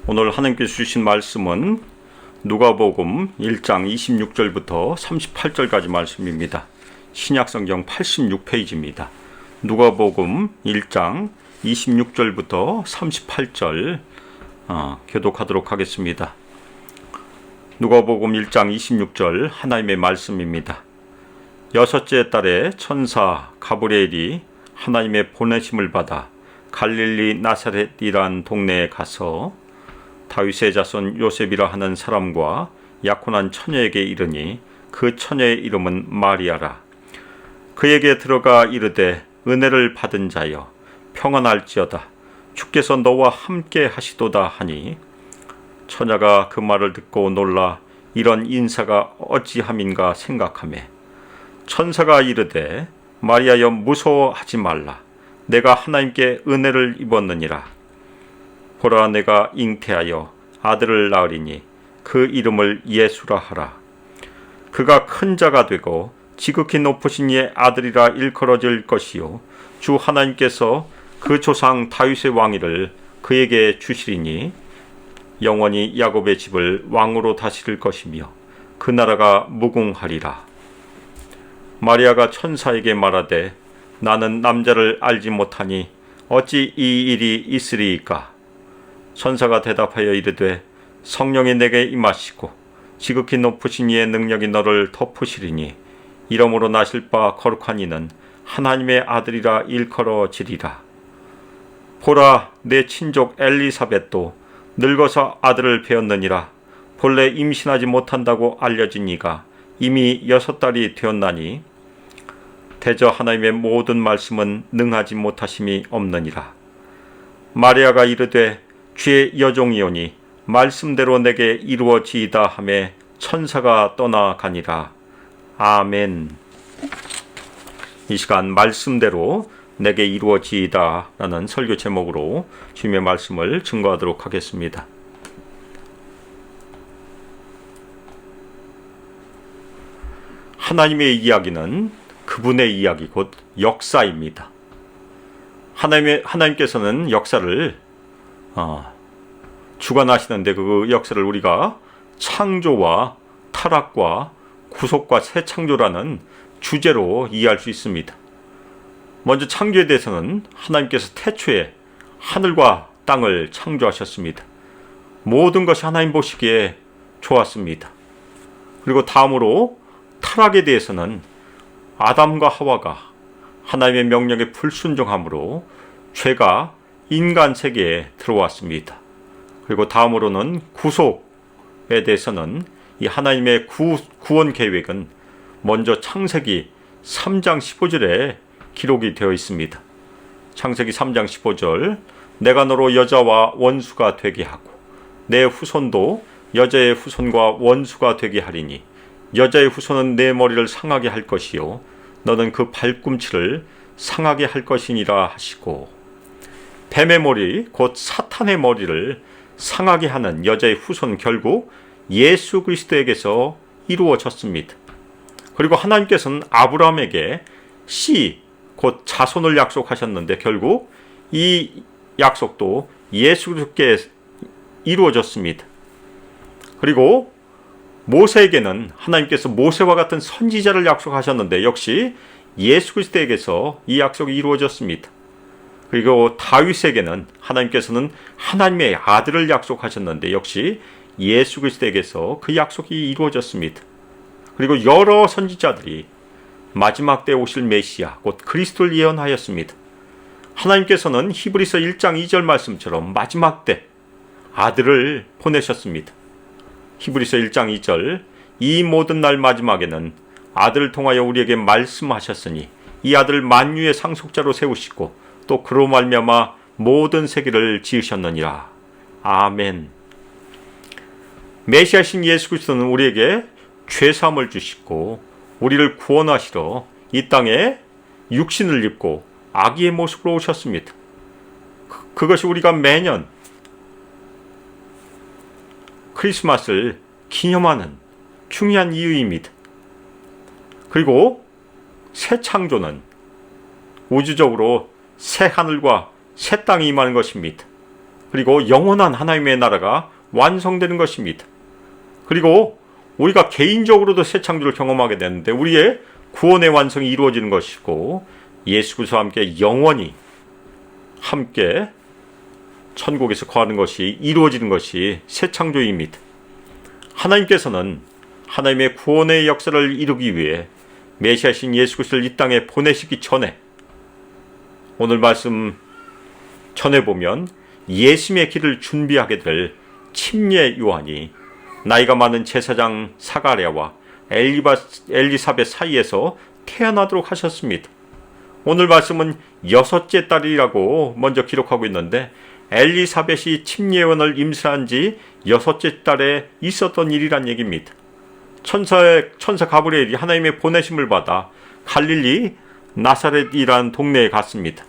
오늘 하나님께서 주신 말씀은 누가복음 1장 26절부터 38절까지 말씀입니다. 신약성경 86페이지입니다. 누가복음 1장 26절부터 38절 교독하도록 하겠습니다. 누가복음 1장 26절 하나님의 말씀입니다. 여섯째 달에 천사 가브리엘이 하나님의 보내심을 받아 갈릴리 나사렛이란 동네에 가서 다윗의 자손 요셉이라 하는 사람과 약혼한 처녀에게 이르니 그 처녀의 이름은 마리아라. 그에게 들어가 이르되 은혜를 받은 자여 평안할지어다. 주께서 너와 함께 하시도다 하니 처녀가 그 말을 듣고 놀라 이런 인사가 어찌함인가 생각하매 천사가 이르되 마리아여 무서워하지 말라. 내가 하나님께 은혜를 입었느니라. 보라 내가 잉태하여 아들을 낳으리니 그 이름을 예수라 하라. 그가 큰 자가 되고 지극히 높으신 이의 아들이라 일컬어질 것이요 주 하나님께서 그 조상 다윗의 왕위를 그에게 주시리니 영원히 야곱의 집을 왕으로 다스릴 것이며 그 나라가 무궁하리라. 마리아가 천사에게 말하되 나는 남자를 알지 못하니 어찌 이 일이 있으리이까. 천사가 대답하여 이르되 성령이 내게 임하시고 지극히 높으신 이의 능력이 너를 덮으시리니 이러므로 나실 바 거룩한 이는 하나님의 아들이라 일컬어지리라. 보라 내 친족 엘리사벳도 늙어서 아들을 배었느니라. 본래 임신하지 못한다고 알려진 이가 이미 6달이 되었나니 대저 하나님의 모든 말씀은 능하지 못하심이 없느니라. 마리아가 이르되 주의 여종이오니 말씀대로 내게 이루어지이다 하매 천사가 떠나가니라. 아멘. 이 시간 말씀대로 내게 이루어지이다 라는 설교 제목으로 주님의 말씀을 증거하도록 하겠습니다. 하나님의 이야기는 그분의 이야기 곧 역사입니다. 하나님께서는 역사를 주관하시는데 그 역사를 우리가 창조와 타락과 구속과 새 창조라는 주제로 이해할 수 있습니다. 먼저 창조에 대해서는 하나님께서 태초에 하늘과 땅을 창조하셨습니다. 모든 것이 하나님 보시기에 좋았습니다. 그리고 다음으로 타락에 대해서는 아담과 하와가 하나님의 명령에 불순종함으로 죄가 인간 세계에 들어왔습니다. 그리고 다음으로는 구속에 대해서는 이 하나님의 구원 계획은 먼저 창세기 3장 15절에 기록이 되어 있습니다. 창세기 3장 15절 내가 너로 여자와 원수가 되게 하고 내 후손도 여자의 후손과 원수가 되게 하리니 여자의 후손은 내 머리를 상하게 할 것이요 너는 그 발꿈치를 상하게 할 것이니라 하시고 뱀의 머리 곧 사탄의 머리를 상하게 하는 여자의 후손 결국 예수 그리스도에게서 이루어졌습니다. 그리고 하나님께서는 아브라함에게 씨 곧 자손을 약속하셨는데 결국 이 약속도 예수 그리스도께 이루어졌습니다. 그리고 모세에게는 하나님께서 모세와 같은 선지자를 약속하셨는데 역시 예수 그리스도에게서 이 약속이 이루어졌습니다. 그리고 다윗에게는 하나님께서는 하나님의 아들을 약속하셨는데 역시 예수 그리스도에게서 그 약속이 이루어졌습니다. 그리고 여러 선지자들이 마지막 때에 오실 메시아 곧 그리스도를 예언하였습니다. 하나님께서는 히브리서 1장 2절 말씀처럼 마지막 때 아들을 보내셨습니다. 히브리서 1장 2절 이 모든 날 마지막에는 아들을 통하여 우리에게 말씀하셨으니 이 아들을 만유의 상속자로 세우시고 또 그로 말미암아 모든 세계를 지으셨느니라. 아멘. 메시아신 예수 그리스도는 우리에게 죄사함을 주시고 우리를 구원하시러 이 땅에 육신을 입고 아기의 모습으로 오셨습니다. 그것이 우리가 매년 크리스마스를 기념하는 중요한 이유입니다. 그리고 새 창조는 우주적으로 새 하늘과 새 땅이 임하는 것입니다. 그리고 영원한 하나님의 나라가 완성되는 것입니다. 그리고 우리가 개인적으로도 새 창조를 경험하게 되는데 우리의 구원의 완성이 이루어지는 것이고 예수 그리스도와 함께 영원히 함께 천국에서 거하는 것이 이루어지는 것이 새 창조입니다. 하나님께서는 하나님의 구원의 역사를 이루기 위해 메시아신 예수 그리스도를 이 땅에 보내시기 전에 오늘 말씀 전해보면 예수님의 길을 준비하게 될 침례 요한이 나이가 많은 제사장 사가랴와 엘리사벳 사이에서 태어나도록 하셨습니다. 오늘 말씀은 여섯째 딸이라고 먼저 기록하고 있는데 엘리사벳이 침례 요한을 임신한 지 여섯째 달에 있었던 일이란 얘기입니다. 천사 가브리엘이 하나님의 보내심을 받아 갈릴리 나사렛이라는 동네에 갔습니다.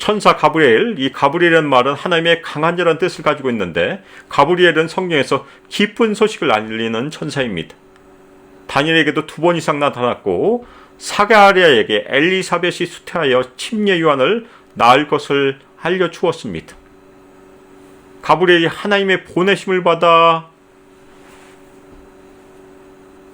천사 가브리엘, 이 가브리엘이라는 말은 하나님의 강한 자라는 뜻을 가지고 있는데 가브리엘은 성경에서 기쁜 소식을 알리는 천사입니다. 다니엘에게도 2번 이상 나타났고 사가랴에게 엘리사벳이 수태하여 침례 요한을 낳을 것을 알려주었습니다. 가브리엘이 하나님의 보내심을 받아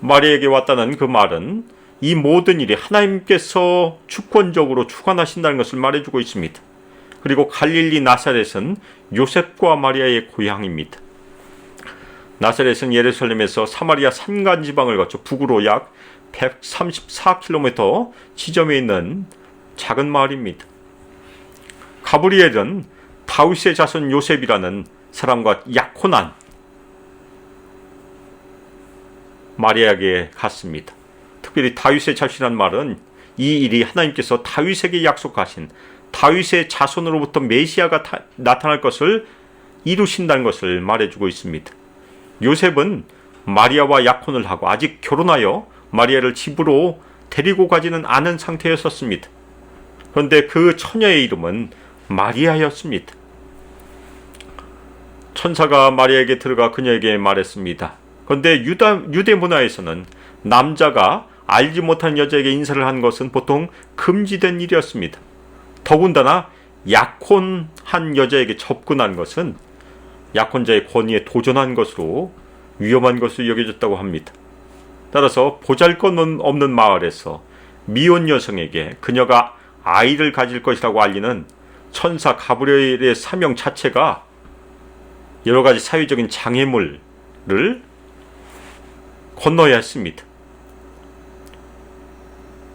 마리아에게 왔다는 그 말은 이 모든 일이 하나님께서 주권적으로 주관하신다는 것을 말해주고 있습니다. 그리고 갈릴리 나사렛은 요셉과 마리아의 고향입니다. 나사렛은 예루살렘에서 사마리아 산간지방을 거쳐 북으로 약 134km 지점에 있는 작은 마을입니다. 가브리엘은 다윗의 자손 요셉이라는 사람과 약혼한 마리아에게 갔습니다. 특별히 다윗의 자손이란 말은 이 일이 하나님께서 다윗에게 약속하신 다윗의 자손으로부터 메시아가 나타날 것을 이루신다는 것을 말해주고 있습니다. 요셉은 마리아와 약혼을 하고 아직 결혼하여 마리아를 집으로 데리고 가지는 않은 상태였었습니다. 그런데 그 처녀의 이름은 마리아였습니다. 천사가 마리아에게 들어가 그녀에게 말했습니다. 그런데 유대 문화에서는 남자가 알지 못한 여자에게 인사를 한 것은 보통 금지된 일이었습니다. 더군다나 약혼한 여자에게 접근한 것은 약혼자의 권위에 도전한 것으로 위험한 것으로 여겨졌다고 합니다. 따라서 보잘것없는 마을에서 미혼 여성에게 그녀가 아이를 가질 것이라고 알리는 천사 가브리엘의 사명 자체가 여러 가지 사회적인 장애물을 건너야 했습니다.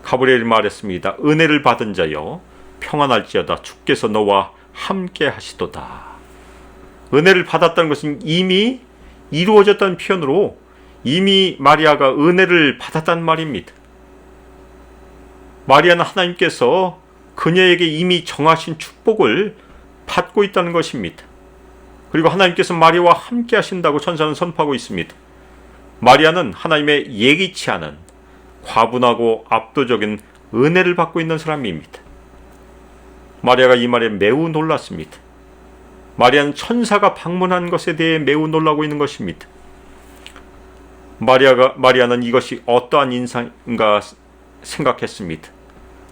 가브리엘이 말했습니다. 은혜를 받은 자여 평안할지어다 주께서 너와 함께 하시도다. 은혜를 받았다는 것은 이미 이루어졌다는 표현으로 이미 마리아가 은혜를 받았다는 말입니다. 마리아는 하나님께서 그녀에게 이미 정하신 축복을 받고 있다는 것입니다. 그리고 하나님께서 마리아와 함께 하신다고 천사는 선포하고 있습니다. 마리아는 하나님의 예기치 않은 과분하고 압도적인 은혜를 받고 있는 사람입니다. 마리아가 이 말에 매우 놀랐습니다. 마리아는 천사가 방문한 것에 대해 매우 놀라고 있는 것입니다. 마리아는 이것이 어떠한 인상인가 생각했습니다.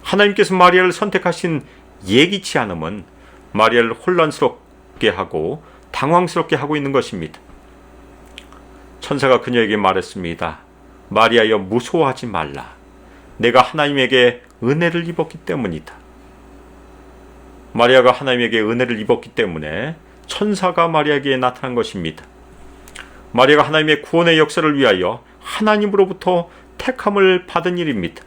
하나님께서 마리아를 선택하신 예기치 않음은 마리아를 혼란스럽게 하고 당황스럽게 하고 있는 것입니다. 천사가 그녀에게 말했습니다. 마리아여 무서워하지 말라. 내가 하나님에게 은혜를 입었기 때문이다. 마리아가 하나님에게 은혜를 입었기 때문에 천사가 마리아에게 나타난 것입니다. 마리아가 하나님의 구원의 역사를 위하여 하나님으로부터 택함을 받은 일입니다.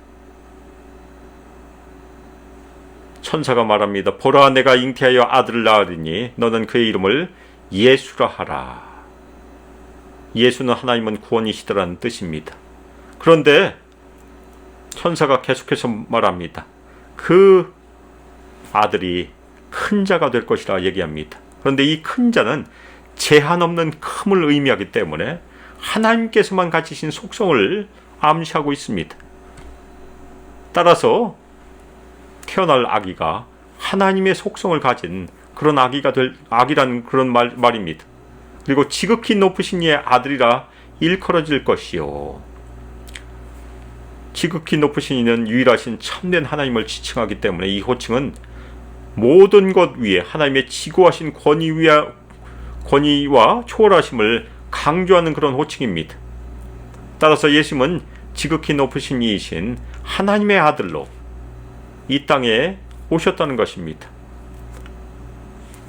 천사가 말합니다. 보라 내가 잉태하여 아들을 낳으리니 너는 그의 이름을 예수라 하라. 예수는 하나님은 구원이시더라는 뜻입니다. 그런데 천사가 계속해서 말합니다. 그 아들이 큰 자가 될 것이라 얘기합니다. 그런데 이 큰 자는 제한 없는 큼을 의미하기 때문에 하나님께서만 가지신 속성을 암시하고 있습니다. 따라서 태어날 아기가 하나님의 속성을 가진 그런 아기라는 그런 말입니다. 그리고 지극히 높으신 이의 아들이라 일컬어질 것이요. 지극히 높으신 이는 유일하신 참된 하나님을 지칭하기 때문에 이 호칭은 모든 것 위에 하나님의 지고하신 권위와 초월하심을 강조하는 그런 호칭입니다. 따라서 예수님은 지극히 높으신 이이신 하나님의 아들로 이 땅에 오셨다는 것입니다.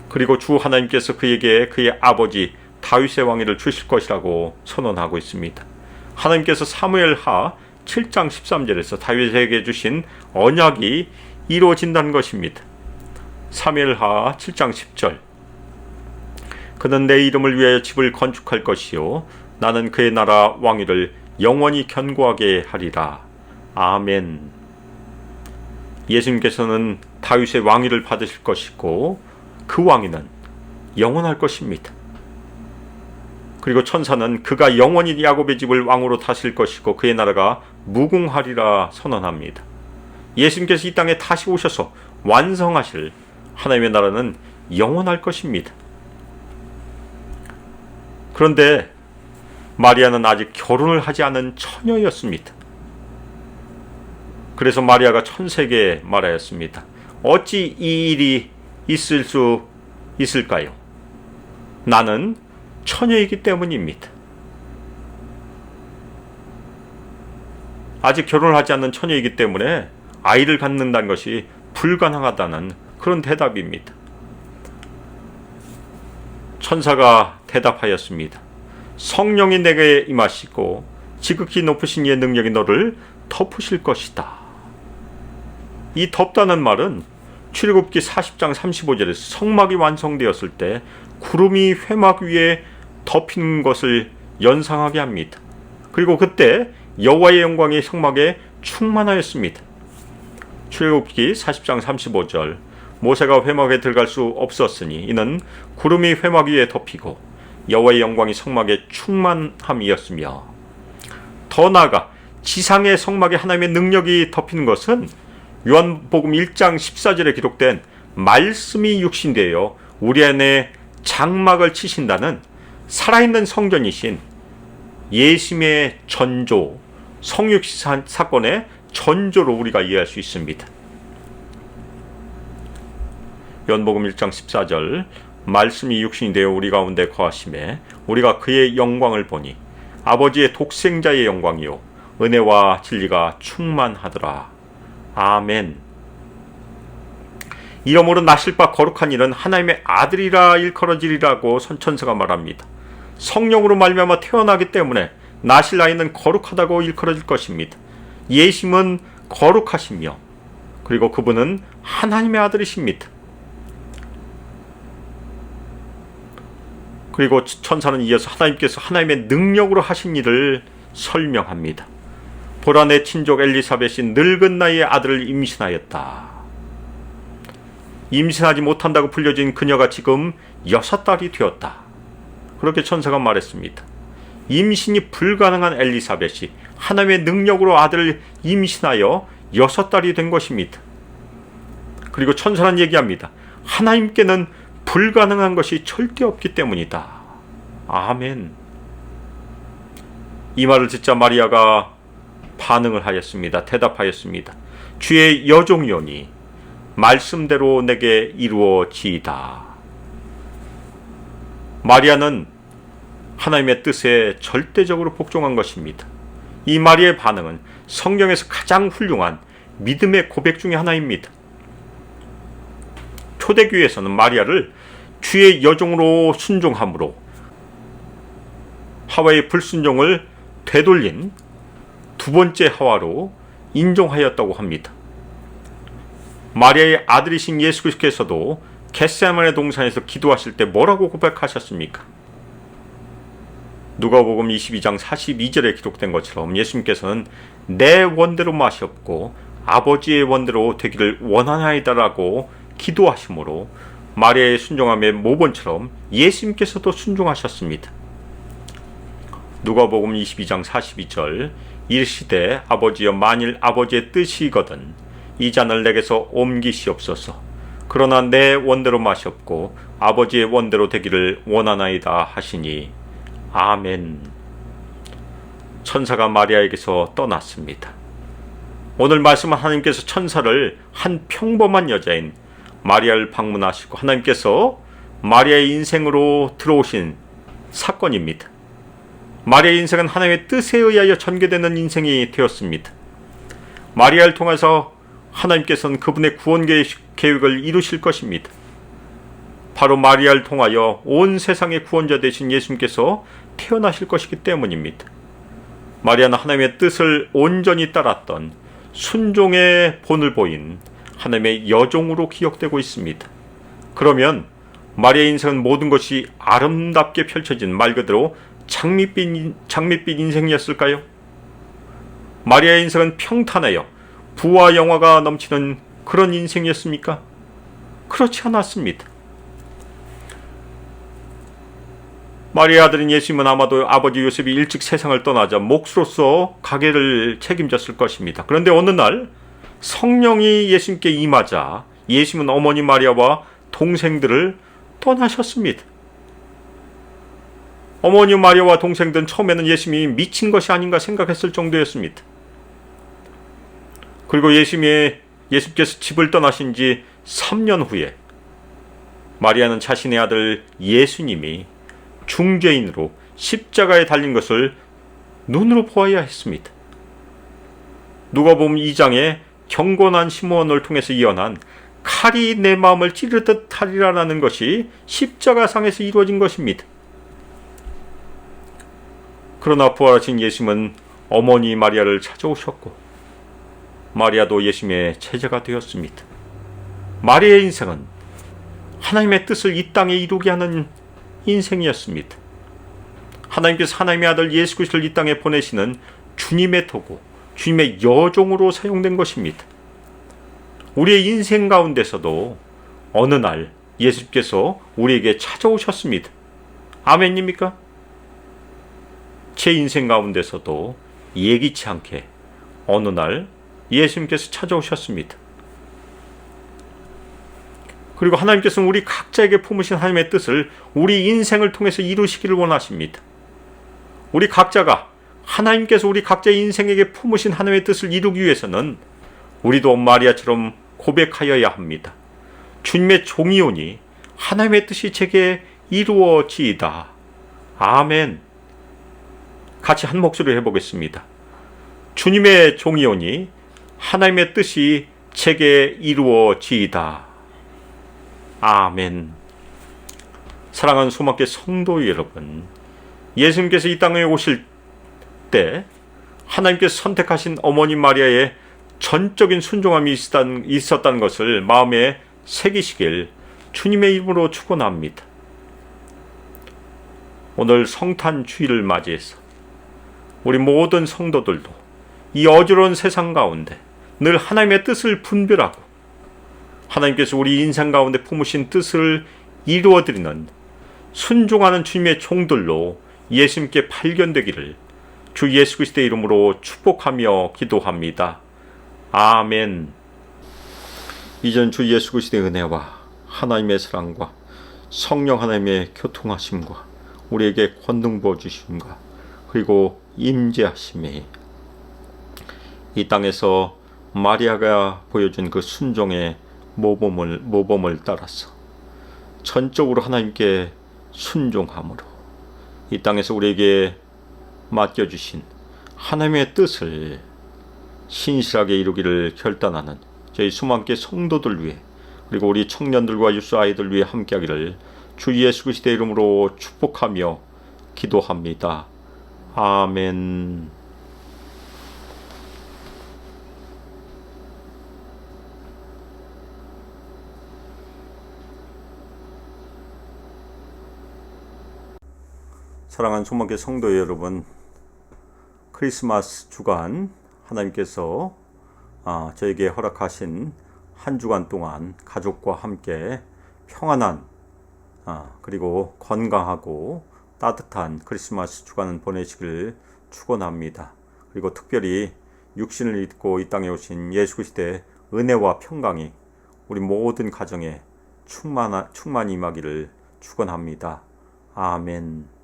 그리고 주 하나님께서 그에게 그의 아버지 다윗의 왕위를 주실 것이라고 선언하고 있습니다. 하나님께서 사무엘하 7장 13절에서 다윗에게 주신 언약이 이루어진다는 것입니다. 사무엘하 7장 10절, 그는 내 이름을 위하여 집을 건축할 것이요 나는 그의 나라 왕위를 영원히 견고하게 하리라. 아멘. 예수님께서는 다윗의 왕위를 받으실 것이고 그 왕위는 영원할 것입니다. 그리고 천사는 그가 영원히 야곱의 집을 왕으로 다스릴 것이고 그의 나라가 무궁하리라 선언합니다. 예수님께서 이 땅에 다시 오셔서 완성하실 하나님의 나라는 영원할 것입니다. 그런데 마리아는 아직 결혼을 하지 않은 처녀였습니다. 그래서 마리아가 천사에게 말하였습니다. 어찌 이 일이 있을 수 있을까요? 나는 처녀이기 때문입니다. 아직 결혼을 하지 않는 처녀이기 때문에 아이를 갖는다는 것이 불가능하다는 그런 대답입니다. 천사가 대답하였습니다. 성령이 내게 임하시고 지극히 높으신 이의 능력이 너를 덮으실 것이다. 이 덮다는 말은 출애굽기 40장 35절에서 성막이 완성되었을 때 구름이 회막 위에 덮이는 것을 연상하게 합니다. 그리고 그때 여호와의 영광이 성막에 충만하였습니다. 출애굽기 40장 35절, 모세가 회막에 들어갈 수 없었으니 이는 구름이 회막 위에 덮이고 여호와의 영광이 성막에 충만함이었으며, 더 나아가 지상의 성막에 하나님의 능력이 덮이는 것은 요한복음 1장 14절에 기록된 말씀이 육신되어 우리 안에 장막을 치신다는 살아있는 성전이신 예수님의 전조, 성육시 사건의 전조로 우리가 이해할 수 있습니다. 요한복음 1장 14절, 말씀이 육신이 되어 우리 가운데 거하심에 우리가 그의 영광을 보니 아버지의 독생자의 영광이요 은혜와 진리가 충만하더라. 아멘. 이러므로 나실 바 거룩한 일은 하나님의 아들이라 일컬어지리라고 선천서가 말합니다. 성령으로 말미암아 태어나기 때문에 나실 아이는 거룩하다고 일컬어질 것입니다. 예수님은 거룩하시며 그리고 그분은 하나님의 아들이십니다. 그리고 천사는 이어서 하나님께서 하나님의 능력으로 하신 일을 설명합니다. 보라, 내 친족 엘리사벳이 늙은 나이에 아들을 임신하였다. 임신하지 못한다고 불려진 그녀가 지금 6달이 되었다. 그렇게 천사가 말했습니다. 임신이 불가능한 엘리사벳이 하나님의 능력으로 아들을 임신하여 6달이 된 것입니다. 그리고 천사는 얘기합니다. 하나님께는 불가능한 것이 절대 없기 때문이다. 아멘. 이 말을 듣자 마리아가 반응을 하였습니다. 대답하였습니다. 주의 여종이오니 말씀대로 내게 이루어지이다. 마리아는 하나님의 뜻에 절대적으로 복종한 것입니다. 이 마리아의 반응은 성경에서 가장 훌륭한 믿음의 고백 중에 하나입니다. 초대교회에서는 마리아를 주의 여종으로 순종함으로 하와의 불순종을 되돌린 두 번째 하와로 인정하였다고 합니다. 마리아의 아들이신 예수 그리스도께서도 겟세마네 동산에서 기도하실 때 뭐라고 고백하셨습니까? 누가복음 22장 42절에 기록된 것처럼 예수님께서는 내 원대로 마시옵고 아버지의 원대로 되기를 원하나이다라고 기도하심으로 마리아의 순종함의 모본처럼 예수님께서도 순종하셨습니다. 누가복음 22장 42절, 이르시되 아버지여, 만일 아버지의 뜻이거든 이 잔을 내게서 옮기시옵소서. 그러나 내 원대로 마시옵고 아버지의 원대로 되기를 원하나이다 하시니 아멘. 천사가 마리아에게서 떠났습니다. 오늘 말씀은 하나님께서 천사를 한 평범한 여자인 마리아를 방문하시고 하나님께서 마리아의 인생으로 들어오신 사건입니다. 마리아의 인생은 하나님의 뜻에 의하여 전개되는 인생이 되었습니다. 마리아를 통해서 하나님께서는 그분의 구원 계획을 이루실 것입니다. 바로 마리아를 통하여 온 세상의 구원자 되신 예수님께서 태어나실 것이기 때문입니다. 마리아는 하나님의 뜻을 온전히 따랐던 순종의 본을 보인 하나님의 여종으로 기억되고 있습니다. 그러면 마리아의 인생은 모든 것이 아름답게 펼쳐진 말 그대로 장밋빛 인생이었을까요? 마리아의 인생은 평탄하여 부와 영화가 넘치는 그런 인생이었습니까? 그렇지 않았습니다. 마리아의 아들인 예수님은 아마도 아버지 요셉이 일찍 세상을 떠나자 몫으로서 가게를 책임졌을 것입니다. 그런데 어느 날 성령이 예수님께 임하자 예수님은 어머니 마리아와 동생들을 떠나셨습니다. 어머니 마리아와 동생들은 처음에는 예수님이 미친 것이 아닌가 생각했을 정도였습니다. 그리고 예수님께서 집을 떠나신 지 3년 후에 마리아는 자신의 아들 예수님이 중죄인으로 십자가에 달린 것을 눈으로 보아야 했습니다. 누가복음 2장에 경건한 시므온을 통해서 예언한 칼이 내 마음을 찌르듯 하리라라는 것이 십자가상에서 이루어진 것입니다. 그러나 부활하신 예수님은 어머니 마리아를 찾아오셨고 마리아도 예수님의 제자가 되었습니다. 마리아의 인생은 하나님의 뜻을 이 땅에 이루게 하는 인생이었습니다. 하나님께서 하나님의 아들 예수 그리스도를 이 땅에 보내시는 주님의 도구, 주님의 여종으로 사용된 것입니다. 우리의 인생 가운데서도 어느 날 예수께서 우리에게 찾아오셨습니다. 아멘입니까? 제 인생 가운데서도 예기치 않게 어느 날 예수님께서 찾아오셨습니다. 그리고 하나님께서는 우리 각자에게 품으신 하나님의 뜻을 우리 인생을 통해서 이루시기를 원하십니다. 우리 각자가 하나님께서 우리 각자의 인생에게 품으신 하나님의 뜻을 이루기 위해서는 우리도 마리아처럼 고백하여야 합니다. 주님의 종이오니 하나님의 뜻이 제게 이루어지이다. 아멘. 같이 한 목소리로 해보겠습니다. 주님의 종이오니 하나님의 뜻이 제게 이루어지이다. 아멘. 사랑하는 소망계 성도 여러분, 예수님께서 이 땅에 오실 때 하나님께서 선택하신 어머니 마리아의 전적인 순종함이 있었다는 것을 마음에 새기시길 주님의 이름으로 축원합니다. 오늘 성탄 주일을 맞이해서 우리 모든 성도들도 이 어지러운 세상 가운데 늘 하나님의 뜻을 분별하고 하나님께서 우리 인생 가운데 품으신 뜻을 이루어드리는 순종하는 주님의 종들로 예수님께 발견되기를 주 예수 그리스도의 이름으로 축복하며 기도합니다. 아멘. 이전 주 예수 그리스도의 은혜와 하나님의 사랑과 성령 하나님의 교통하심과 우리에게 권능 부어주심과 그리고 임재하심이 이 땅에서 마리아가 보여준 그 순종의 모범을 따라서 전적으로 하나님께 순종함으로 이 땅에서 우리에게 맡겨주신 하나님의 뜻을 신실하게 이루기를 결단하는 저희 수많게 성도들 위해 그리고 우리 청년들과 유스 아이들 위해 함께하기를 주 예수 그리스도의 이름으로 축복하며 기도합니다. 아멘. 사랑하는 소망계 성도 여러분, 크리스마스 주간 하나님께서 저에게 허락하신 한 주간 동안 가족과 함께 평안한 그리고 건강하고 따뜻한 크리스마스 주간을 보내시길 축원합니다. 그리고 특별히 육신을 입고 이 땅에 오신 예수 그리스도의 은혜와 평강이 우리 모든 가정에 충만히 임하기를 축원합니다. 아멘.